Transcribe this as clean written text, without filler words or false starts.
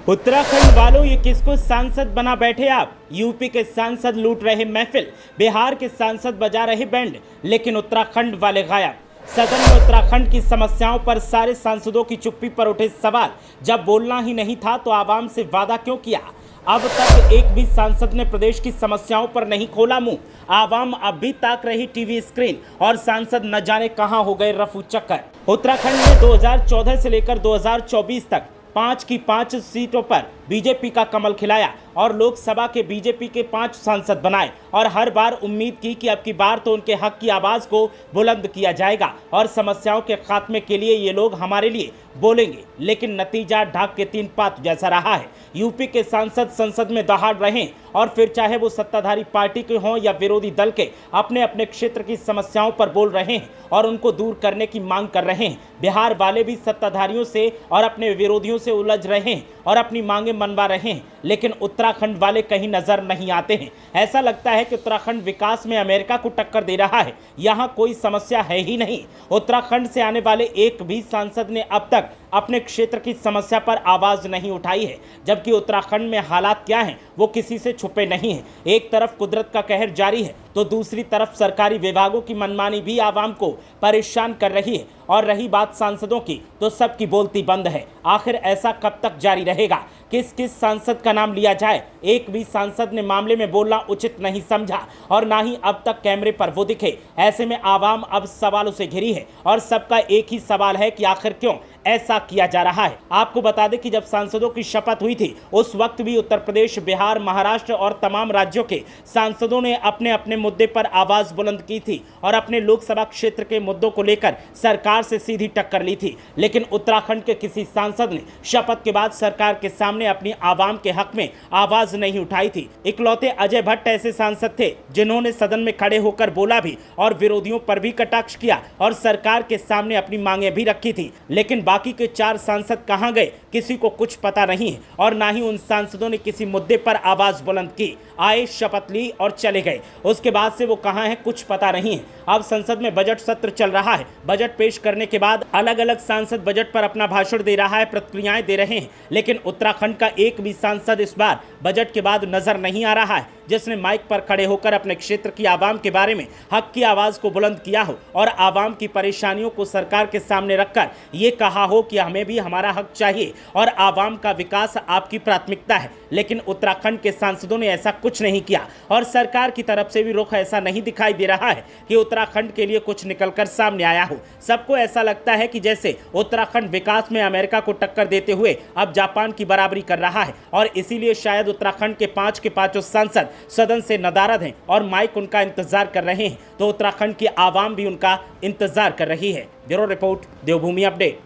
उत्तराखंड वालों, ये किसको सांसद बना बैठे आप। यूपी के सांसद लूट रहे महफिल, बिहार के सांसद बजा रहे बैंड, लेकिन उत्तराखंड वाले गायब। सदन में उत्तराखंड की समस्याओं पर सारे सांसदों की चुप्पी पर उठे सवाल। जब बोलना ही नहीं था तो आवाम से वादा क्यों किया। अब तक एक भी सांसद ने प्रदेश की समस्याओं पर नहीं खोला मुंह। आवाम अब भी ताक रही टीवी स्क्रीन और सांसद न जाने कहां हो गए रफू चक्कर। उत्तराखंड में 2014 से लेकर 2024 तक 5 की 5 सीटों पर बीजेपी का कमल खिलाया और लोकसभा के बीजेपी के 5 सांसद बनाए और हर बार उम्मीद की कि अब की बार तो उनके हक की आवाज़ को बुलंद किया जाएगा और समस्याओं के खात्मे के लिए ये लोग हमारे लिए बोलेंगे। लेकिन नतीजा ढाक के 3 पात जैसा रहा है। यूपी के सांसद संसद में दहाड़ रहे और फिर चाहे वो सत्ताधारी पार्टी के हों या विरोधी दल के, अपने अपने क्षेत्र की समस्याओं पर बोल रहे हैं और उनको दूर करने की मांग कर रहे हैं। बिहार वाले भी सत्ताधारियों से और अपने विरोधियों से उलझ रहे हैं और अपनी मांगें मनवा रहे हैं, लेकिन उत्तराखंड वाले कहीं नजर नहीं आते हैं। ऐसा लगता है कि उत्तराखंड विकास में अमेरिका को टक्कर दे रहा है। यहाँ कोई समस्या है ही नहीं। उत्तराखंड से आने वाले एक भी सांसद ने अब तक अपने क्षेत्र की समस्या पर आवाज नहीं उठाई है, जबकि उत्तराखंड में हालात क्या हैं वो किसी से छुपे नहीं हैं। एक तरफ कुदरत का कहर जारी है तो दूसरी तरफ सरकारी विभागों की मनमानी भी आवाम को परेशान कर रही है। और रही बात सांसदों की, तो सबकी बोलती बंद है। आखिर ऐसा कब तक जारी रहेगा। किस किस सांसद का नाम लिया जाए। एक भी सांसद ने मामले में बोलना उचित नहीं समझा और ना ही अब तक कैमरे पर वो दिखे। ऐसे में आवाम अब सवालों से घिरी है और सबका एक ही सवाल है कि आखिर क्यों ऐसा किया जा रहा है। आपको बता दें कि जब सांसदों की शपथ हुई थी उस वक्त भी उत्तर प्रदेश, बिहार, महाराष्ट्र और तमाम राज्यों के सांसदों ने अपने अपने मुद्दे पर आवाज बुलंद की थी और अपने लोकसभा क्षेत्र के मुद्दों को लेकर सरकार से सीधी टक्कर ली थी। लेकिन उत्तराखंड के किसी सांसद ने शपथ के बाद सरकार के सामने अपनी आवाम के हक में आवाज नहीं उठाई थी। इकलौते अजय भट्ट ऐसे सांसद थे जिन्होंने सदन में खड़े होकर बोला भी और विरोधियों पर भी कटाक्ष किया और सरकार के सामने अपनी मांगे भी रखी थी। लेकिन बाकी के 4 सांसद कहां गए, किसी को कुछ पता नहीं है और ना ही उन सांसदों ने किसी मुद्दे पर आवाज बुलंद की। आए, शपथ ली और चले गए। उसके बाद से वो कहां हैं कुछ पता नहीं है। अब संसद में बजट सत्र चल रहा है। बजट पेश करने के बाद अलग अलग सांसद बजट पर अपना भाषण दे रहा है, प्रतिक्रियाएं दे रहे हैं, लेकिन उत्तराखंड का एक भी सांसद इस बार बजट के बाद नजर नहीं आ रहा है जिसने माइक पर खड़े होकर अपने क्षेत्र की आवाम के बारे में हक की आवाज को बुलंद किया हो और आवाम की परेशानियों को सरकार के सामने रखकर ये कहा हो कि हमें भी हमारा हक चाहिए और आवाम का विकास आपकी प्राथमिकता है। लेकिन उत्तराखंड के सांसदों ने ऐसा कुछ नहीं किया और सरकार की तरफ से भी रुख ऐसा नहीं दिखाई दे रहा है कि उत्तराखंड के लिए कुछ निकलकर सामने आया हो। सबको ऐसा लगता है कि जैसे उत्तराखंड विकास में अमेरिका को टक्कर देते हुए अब जापान की बराबरी कर रहा है और इसीलिए शायद उत्तराखंड के 5 के 5 सांसद सदन से नदारद हैं और माइक उनका इंतजार कर रहे हैं, तो उत्तराखंड की आवाम भी उनका इंतजार कर रही है। ब्यूरो रिपोर्ट, देवभूमि अपडेट।